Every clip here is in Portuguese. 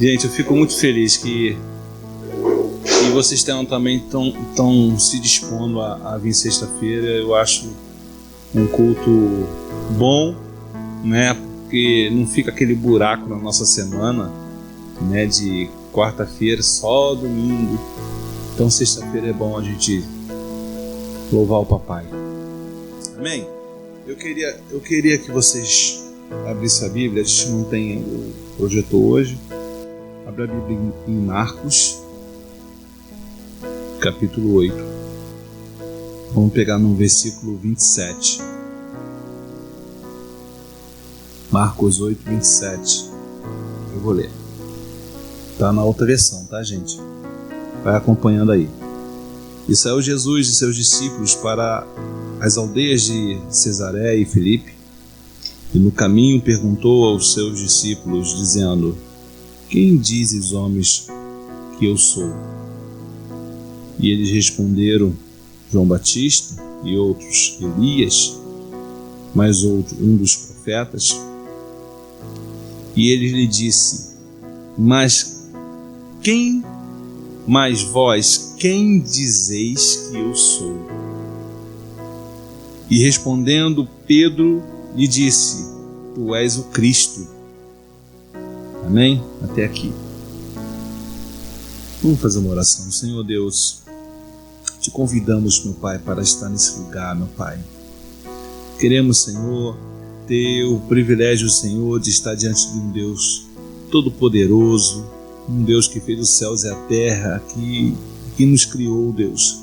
Gente, eu fico muito feliz que vocês também estão se dispondo a vir sexta-feira. Eu acho um culto bom, né? Porque não fica aquele buraco na nossa semana, né? De quarta-feira só domingo. Então sexta-feira é bom a gente louvar o papai. Amém? Eu queria que vocês abrissem a Bíblia. A gente não tem o projetor hoje. Abra a Bíblia em Marcos, capítulo 8. Vamos pegar no versículo 27. Marcos 8, 27. Eu vou ler. Está na outra versão, tá, gente? Vai acompanhando aí. E saiu Jesus e seus discípulos para as aldeias de Cesaré e Filipe, e no caminho perguntou aos seus discípulos, dizendo: Quem dizes os homens que eu sou? E eles responderam: João Batista, e outros Elias, mas outro um dos profetas. E ele lhe disse: Mas vós, quem dizeis que eu sou? E respondendo Pedro lhe disse: Tu és o Cristo. Amém? Até aqui. Vamos fazer uma oração. Senhor Deus, te convidamos, meu Pai, para estar nesse lugar, meu Pai. Queremos, Senhor, ter o privilégio, Senhor, de estar diante de um Deus todo-poderoso, um Deus que fez os céus e a terra, que nos criou, Deus.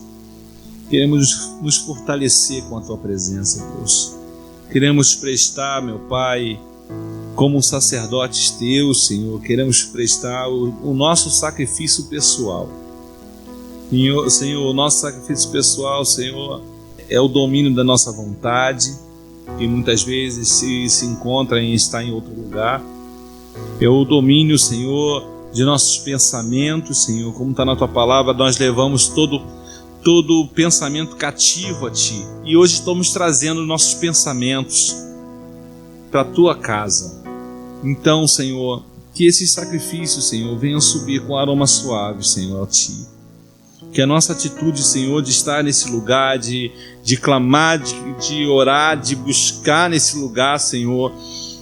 Queremos nos fortalecer com a Tua presença, Deus. Queremos prestar, meu Pai, como sacerdotes Teus, Senhor, queremos prestar o nosso sacrifício pessoal. Senhor, o nosso sacrifício pessoal, Senhor, é o domínio da nossa vontade, que muitas vezes se encontra em estar em outro lugar. É o domínio, Senhor, de nossos pensamentos, Senhor. Como está na Tua palavra, nós levamos todo pensamento cativo a Ti. E hoje estamos trazendo nossos pensamentos para a Tua casa. Então, Senhor, que esses sacrifícios, Senhor, venham subir com aroma suave, Senhor, a Ti. Que a nossa atitude, Senhor, de estar nesse lugar, de clamar, de orar, de buscar nesse lugar, Senhor,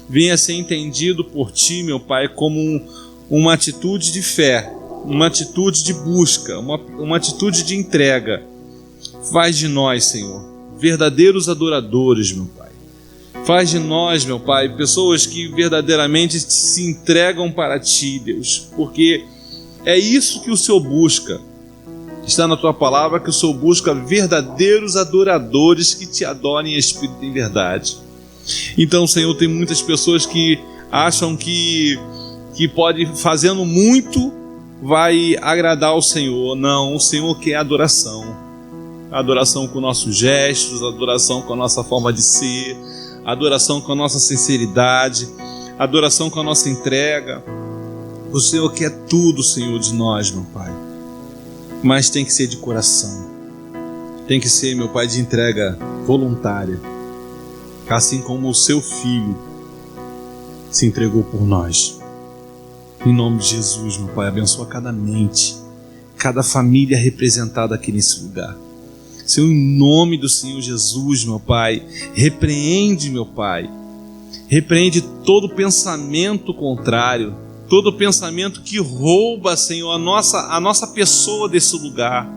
venha ser entendido por Ti, meu Pai, como uma atitude de fé, uma atitude de busca, uma atitude de entrega. Faz de nós, Senhor, verdadeiros adoradores, meu Pai. Faz de nós, meu Pai, pessoas que verdadeiramente se entregam para Ti, Deus, porque é isso que o Senhor busca. Está na Tua palavra que o Senhor busca verdadeiros adoradores que Te adorem em espírito e em verdade. Então, Senhor, tem muitas pessoas que acham que pode, fazendo muito, vai agradar ao Senhor. Não, o Senhor quer adoração. Adoração com nossos gestos, adoração com a nossa forma de ser, adoração com a nossa sinceridade, adoração com a nossa entrega. O Senhor quer tudo, Senhor, de nós, meu Pai. Mas tem que ser de coração. Tem que ser, meu Pai, de entrega voluntária. Assim como o Seu Filho se entregou por nós. Em nome de Jesus, meu Pai, abençoa cada mente, cada família representada aqui nesse lugar. Senhor, em nome do Senhor Jesus, meu Pai, repreende, meu Pai, repreende todo pensamento contrário, todo pensamento que rouba, Senhor, a nossa pessoa desse lugar.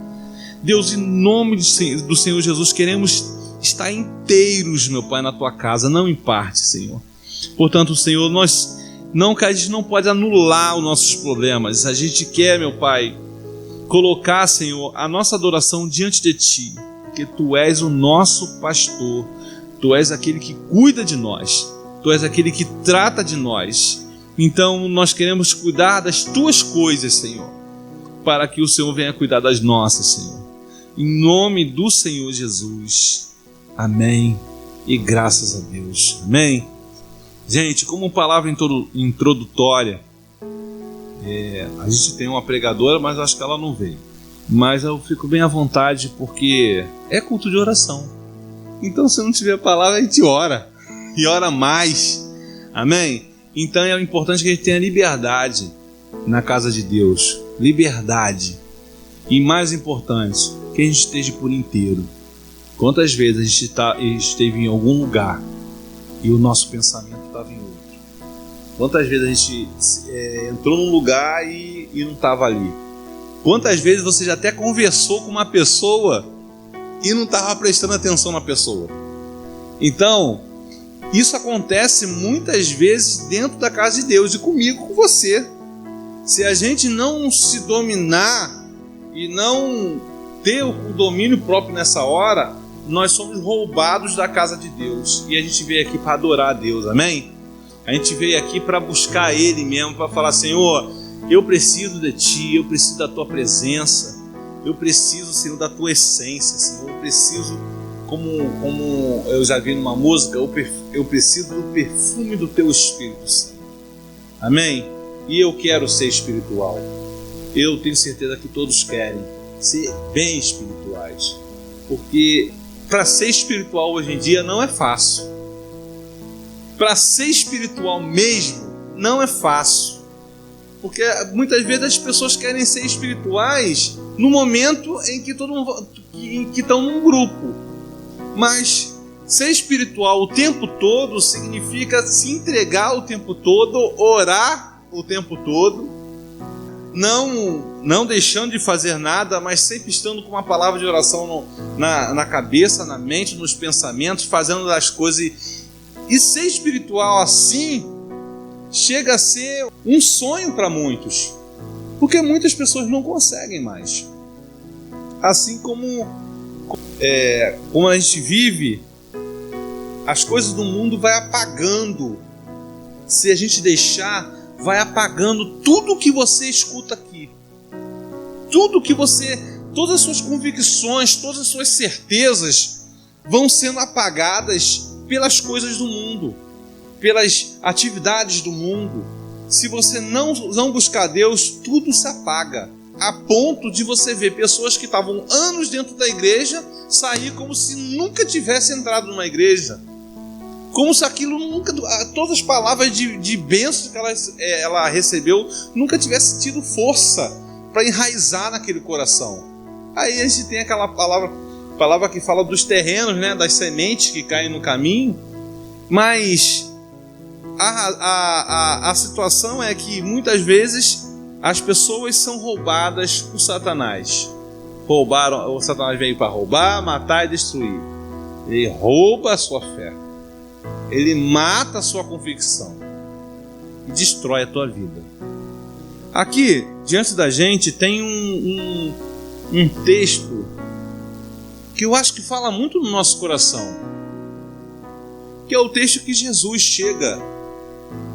Deus, em nome do Senhor Jesus, queremos estar inteiros, meu Pai, na Tua casa, não em parte, Senhor. Portanto, Senhor, a gente não pode anular os nossos problemas. A gente quer, meu Pai, colocar, Senhor, a nossa adoração diante de Ti, porque Tu és o nosso pastor, Tu és aquele que cuida de nós, Tu és aquele que trata de nós. Então nós queremos cuidar das Tuas coisas, Senhor, para que o Senhor venha cuidar das nossas, Senhor. Em nome do Senhor Jesus. Amém. E graças a Deus. Amém. Gente, como palavra introdutória, a gente tem uma pregadora, mas acho que ela não veio. Mas eu fico bem à vontade, porque é culto de oração. Então, se não tiver palavra, a gente ora. E ora mais. Amém? Então é importante que a gente tenha liberdade na casa de Deus, liberdade. E mais importante, que a gente esteja por inteiro. Quantas vezes a gente esteve em algum lugar e o nosso pensamento estava em outro? Quantas vezes a gente entrou num lugar e não estava ali? Quantas vezes você já até conversou com uma pessoa e não estava prestando atenção na pessoa? Então, isso acontece muitas vezes dentro da casa de Deus e comigo, com você. Se a gente não se dominar e não ter o domínio próprio nessa hora, nós somos roubados da casa de Deus. E a gente veio aqui para adorar a Deus, amém? A gente veio aqui para buscar Ele mesmo, para falar: Senhor, eu preciso de Ti, eu preciso da Tua presença, eu preciso, Senhor, da Tua essência, Senhor, eu preciso, como eu já vi numa música, eu preciso do perfume do Teu Espírito Santo, amém? E eu quero ser espiritual. Eu tenho certeza que todos querem ser bem espirituais, porque para ser espiritual hoje em dia não é fácil. Para ser espiritual mesmo não é fácil, porque muitas vezes as pessoas querem ser espirituais no momento em que todo mundo que estão num grupo, mas ser espiritual o tempo todo significa se entregar o tempo todo, orar o tempo todo, não deixando de fazer nada, mas sempre estando com uma palavra de oração na cabeça, na mente, nos pensamentos, fazendo as coisas. E ser espiritual assim chega a ser um sonho para muitos, porque muitas pessoas não conseguem mais. Assim como a gente vive, as coisas do mundo vai apagando. Se a gente deixar, vai apagando tudo que você escuta aqui. Tudo que todas as suas convicções, todas as suas certezas vão sendo apagadas pelas coisas do mundo, pelas atividades do mundo. Se você não buscar Deus, tudo se apaga, a ponto de você ver pessoas que estavam anos dentro da igreja sair como se nunca tivesse entrado numa igreja, como se aquilo nunca, todas as palavras de bênção que ela recebeu nunca tivesse tido força para enraizar naquele coração. Aí a gente tem aquela palavra que fala dos terrenos, né, das sementes que caem no caminho, mas a situação é que muitas vezes as pessoas são roubadas por Satanás. O Satanás veio para roubar, matar e destruir. Ele rouba a sua fé, ele mata a sua convicção e destrói a tua vida. Aqui diante da gente tem um texto que eu acho que fala muito no nosso coração, que é o texto que Jesus chega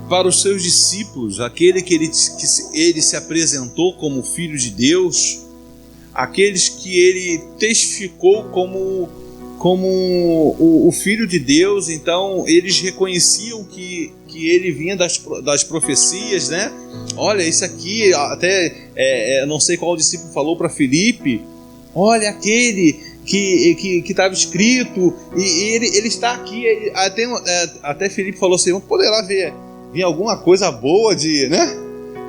para os seus discípulos, aquele que ele se apresentou como Filho de Deus, aqueles que ele testificou como o Filho de Deus. Então eles reconheciam que ele vinha das profecias, né? Olha, esse aqui, até não sei qual discípulo falou para Filipe: olha, aquele que estava escrito, e ele está aqui. Até Filipe falou assim: vamos poder lá ver alguma coisa boa né?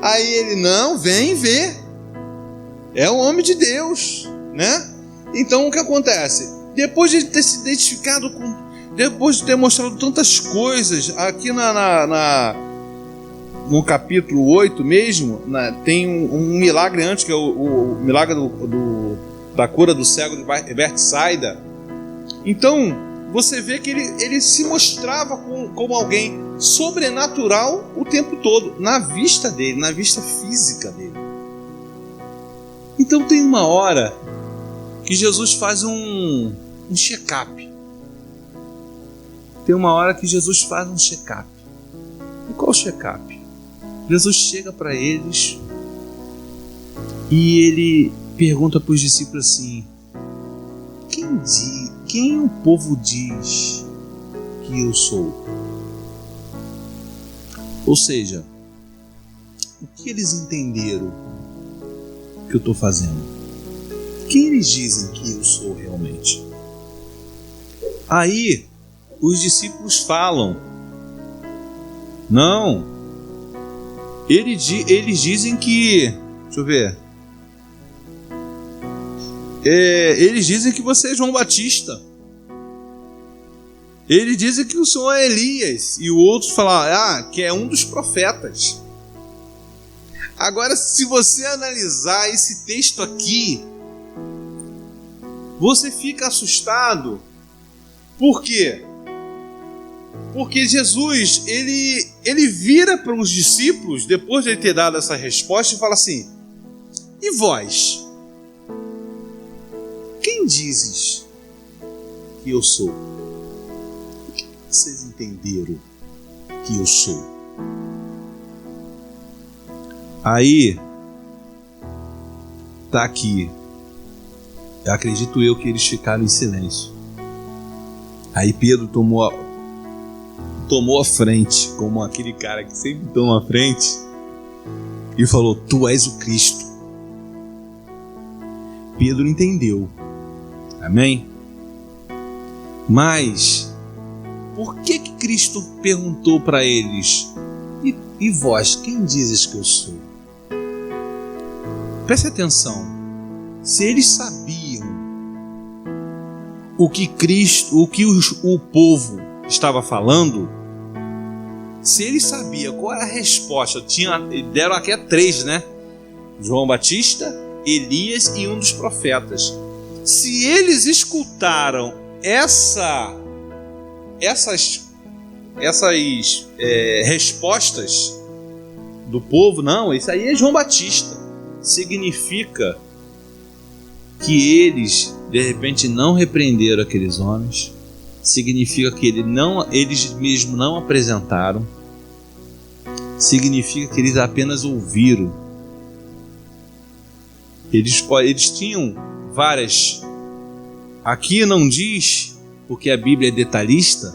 Aí ele: não, vem ver, é o homem de Deus, né? Então o que acontece? Depois de ter se identificado depois de ter mostrado tantas coisas, aqui no capítulo 8 mesmo, tem um milagre antes, que é o milagre da cura do cego de Betsaida. Então você vê que ele se mostrava como alguém sobrenatural o tempo todo, na vista dele, na vista física dele. Então tem uma hora que Jesus faz um check-up. Tem uma hora que Jesus faz um check-up. E qual check-up? Jesus chega para eles e ele pergunta para os discípulos assim: quem o povo diz que eu sou? Ou seja, o que eles entenderam que eu estou fazendo? Quem eles dizem que eu sou realmente? Aí os discípulos falam: não, Eles dizem que... Deixa eu ver. Eles dizem que você é João Batista. Eles dizem que o Senhor é Elias. E o outro fala que é um dos profetas. Agora, se você analisar esse texto aqui, você fica assustado. Por quê? Porque Jesus, ele vira para os discípulos, depois de ele ter dado essa resposta, e fala assim: e vós? Quem dizes que eu sou? O que vocês entenderam que eu sou? Aí, tá aqui. Acredito eu que eles ficaram em silêncio. Aí Pedro tomou a frente, como aquele cara que sempre toma a frente, e falou: tu és o Cristo. Pedro entendeu. Amém? Mas por que Cristo perguntou para eles: e vós, quem dizes que eu sou? Preste atenção. Se eles sabiam o que o povo estava falando, se eles sabiam qual era a resposta, deram aqui 3, né? João Batista, Elias e um dos profetas. Se eles escutaram essas respostas do povo, não, isso aí é João Batista, significa que eles de repente não repreenderam aqueles homens, significa que eles mesmos não apresentaram, significa que eles apenas ouviram. Eles tinham várias. Aqui não diz, porque a Bíblia é detalhista,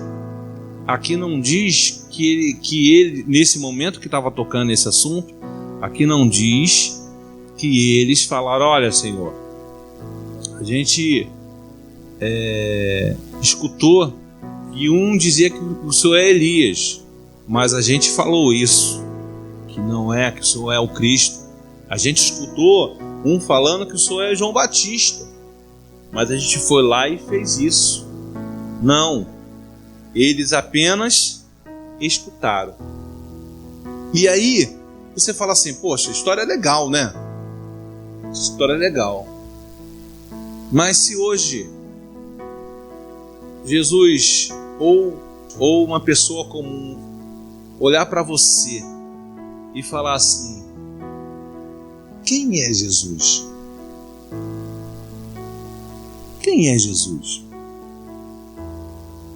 aqui não diz que ele nesse momento que estava tocando esse assunto, aqui não diz que eles falaram: olha, Senhor, a gente escutou que um dizia que o Senhor é Elias, mas a gente falou isso, que não é, que o Senhor é o Cristo. A gente escutou um falando que o Senhor é João Batista, mas a gente foi lá e fez isso. Não, eles apenas escutaram. E aí você fala assim: poxa, a história é legal, né? A história é legal. Mas se hoje Jesus ou uma pessoa comum olhar para você e falar assim: quem é Jesus? Quem é Jesus?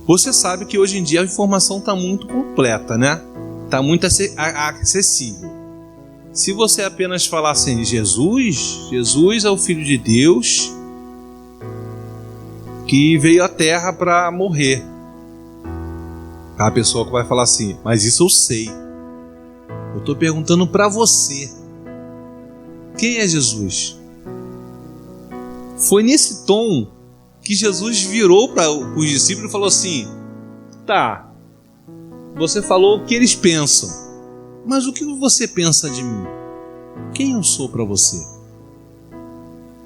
Você sabe que hoje em dia a informação está muito completa, né? Está muito acessível. Se você apenas falar assim: Jesus é o Filho de Deus que veio à Terra para morrer, a pessoa que vai falar assim: mas isso eu sei. Eu estou perguntando para você: quem é Jesus? Foi nesse tom que Jesus virou para os discípulos e falou assim: tá, você falou o que eles pensam, mas o que você pensa de mim? Quem eu sou para você?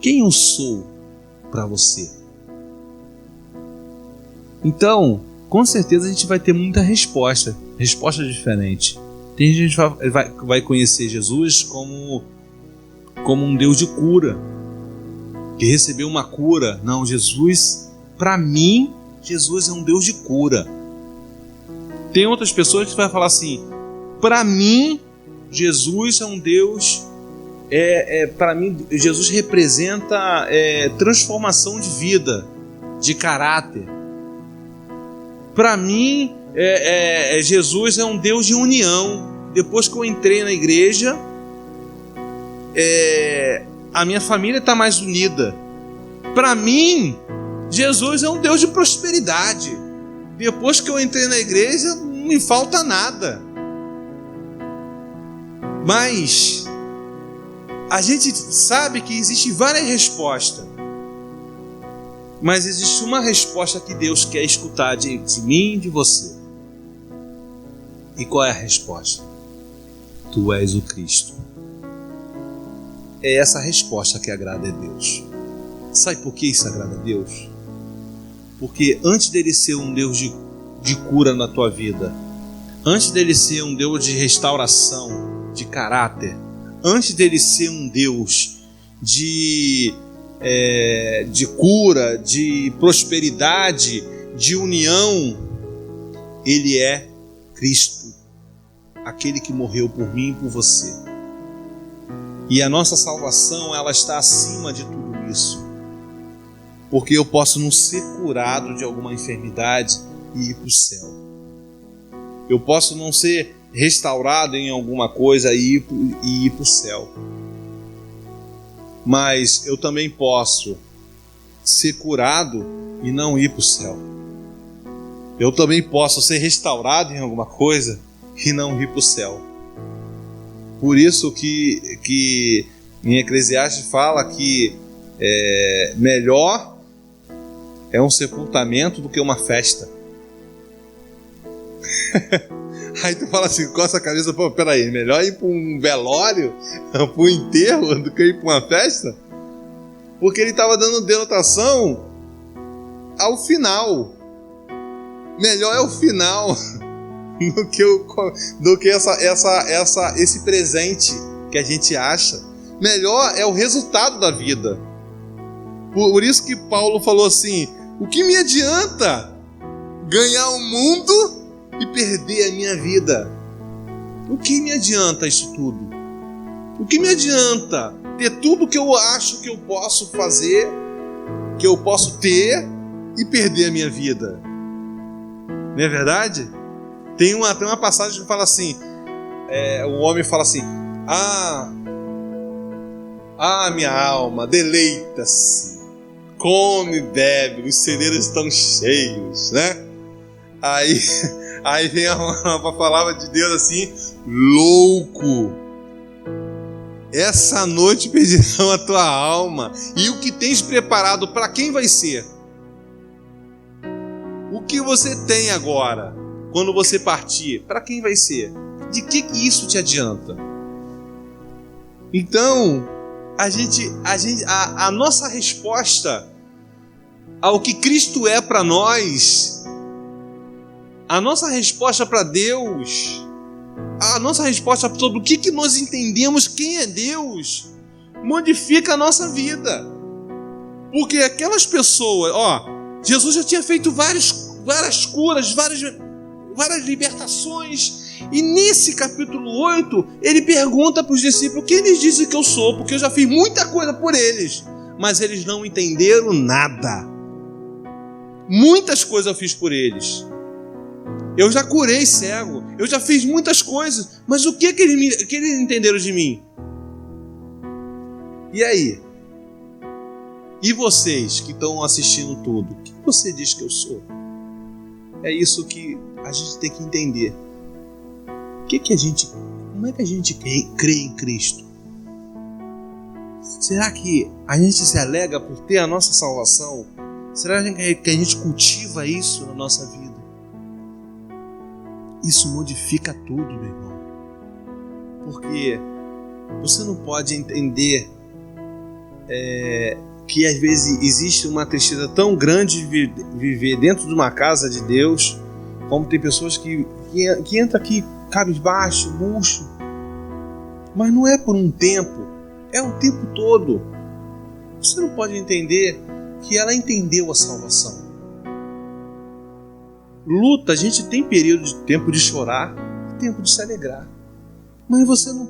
Quem eu sou para você? Então, com certeza a gente vai ter muita resposta diferente. Tem gente que vai conhecer Jesus como um Deus de cura, que recebeu uma cura. Não, Jesus, para mim, Jesus é um Deus de cura. Tem outras pessoas que vai falar assim: para mim, Jesus é um Deus, para mim, Jesus representa transformação de vida, de caráter. Para mim, Jesus é um Deus de união. Depois que eu entrei na igreja, a minha família está mais unida. Para mim, Jesus é um Deus de prosperidade. Depois que eu entrei na igreja, não me falta nada. Mas a gente sabe que existem várias respostas, mas existe uma resposta que Deus quer escutar de mim e de você. E qual é a resposta? Tu és o Cristo. É essa a resposta que agrada a Deus. Sabe por que isso agrada a Deus? Porque antes dele ser um Deus de cura na tua vida, antes dele ser um Deus de restauração, de caráter, antes dele ser um Deus de cura, de prosperidade, de união, Ele é Cristo, aquele que morreu por mim e por você. E a nossa salvação, ela está acima de tudo isso. Porque eu posso não ser curado de alguma enfermidade e ir para o céu. Eu posso não ser restaurado em alguma coisa e ir para o céu. Mas eu também posso ser curado e não ir para o céu. Eu também posso ser restaurado em alguma coisa e não ir para o céu. Por isso que em Eclesiastes fala que melhor é um sepultamento do que uma festa. Aí tu fala assim, coça a cabeça, pô, peraí, melhor ir para um velório, para um enterro, do que ir para uma festa? Porque ele estava dando denotação ao final. Melhor é o final do que esse presente que a gente acha. Melhor é o resultado da vida. Por isso que Paulo falou assim, o que me adianta ganhar o mundo e perder a minha vida? O que me adianta isso tudo? O que me adianta ter tudo que eu acho que eu posso fazer, que eu posso ter e perder a minha vida? Não é verdade? Tem uma passagem que fala assim, o homem fala assim, minha alma, deleita-se, come e bebe, os celeiros estão cheios, né? Aí vem uma palavra de Deus assim, louco, essa noite perderão a tua alma, e o que tens preparado para quem vai ser? O que você tem agora, quando você partir, para quem vai ser? De que isso te adianta? Então, a nossa resposta ao que Cristo é para nós, a nossa resposta para Deus, a nossa resposta sobre o que nós entendemos quem é Deus, modifica a nossa vida. Porque aquelas pessoas, Jesus já tinha feito várias curas, várias libertações, e nesse capítulo 8 ele pergunta para os discípulos quem eles dizem que eu sou, porque eu já fiz muita coisa por eles, mas eles não entenderam nada. Muitas coisas eu fiz por eles, eu já curei cego, eu já fiz muitas coisas, mas o que eles entenderam de mim? E aí? E vocês que estão assistindo tudo, o que você diz que eu sou? É isso que a gente tem que entender. Como é que a gente crê em Cristo? Será que a gente se alega por ter a nossa salvação? Será que a gente cultiva isso na nossa vida? Isso modifica tudo, meu irmão. Porque você não pode entender que às vezes existe uma tristeza tão grande de viver dentro de uma casa de Deus, como tem pessoas que entram aqui cabisbaixo, murcho, mas não é por um tempo, é o tempo todo. Você não pode entender que ela entendeu a salvação. Luta, a gente tem período de tempo de chorar, tempo de se alegrar, mas você não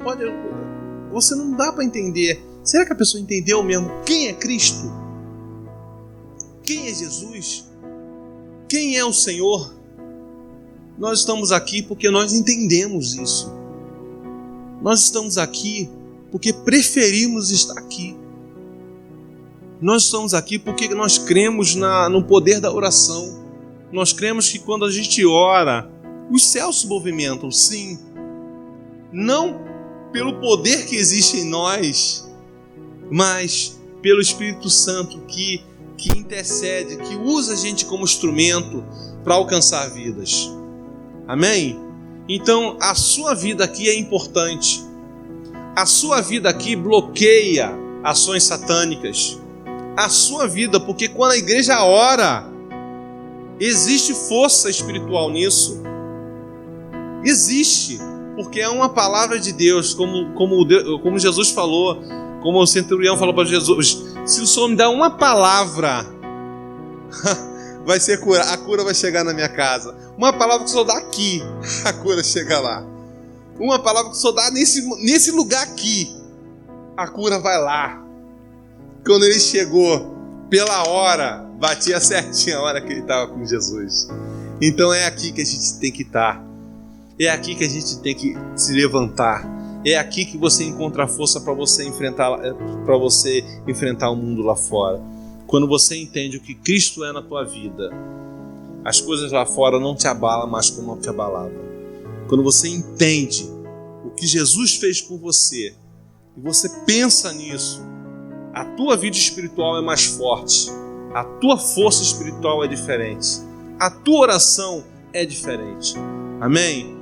dá para entender. Será que a pessoa entendeu mesmo quem é Cristo? Quem é Jesus? Quem é o Senhor? Nós estamos aqui porque nós entendemos isso. Nós estamos aqui porque preferimos estar aqui. Nós estamos aqui porque nós cremos no poder da oração. Nós cremos que quando a gente ora, os céus se movimentam, sim. Não pelo poder que existe em nós, mas pelo Espírito Santo que intercede, que usa a gente como instrumento para alcançar vidas. Amém? Então, a sua vida aqui é importante. A sua vida aqui bloqueia ações satânicas. A sua vida, porque quando a igreja ora, existe força espiritual nisso. Existe, porque é uma palavra de Deus, como Jesus falou, como o centurião falou para Jesus: se o Senhor me dá uma palavra, vai ser a cura vai chegar na minha casa. Uma palavra que o Senhor dá aqui, a cura chega lá. Uma palavra que o Senhor dá nesse lugar aqui, a cura vai lá. Quando ele chegou, pela hora, batia certinho a hora que ele estava com Jesus. Então é aqui que a gente tem que estar. É aqui que a gente tem que se levantar. É aqui que você encontra força para você enfrentar o mundo lá fora. Quando você entende o que Cristo é na tua vida, as coisas lá fora não te abalam mais como te abalava. Quando você entende o que Jesus fez por você e você pensa nisso, a tua vida espiritual é mais forte, a tua força espiritual é diferente, a tua oração é diferente. Amém?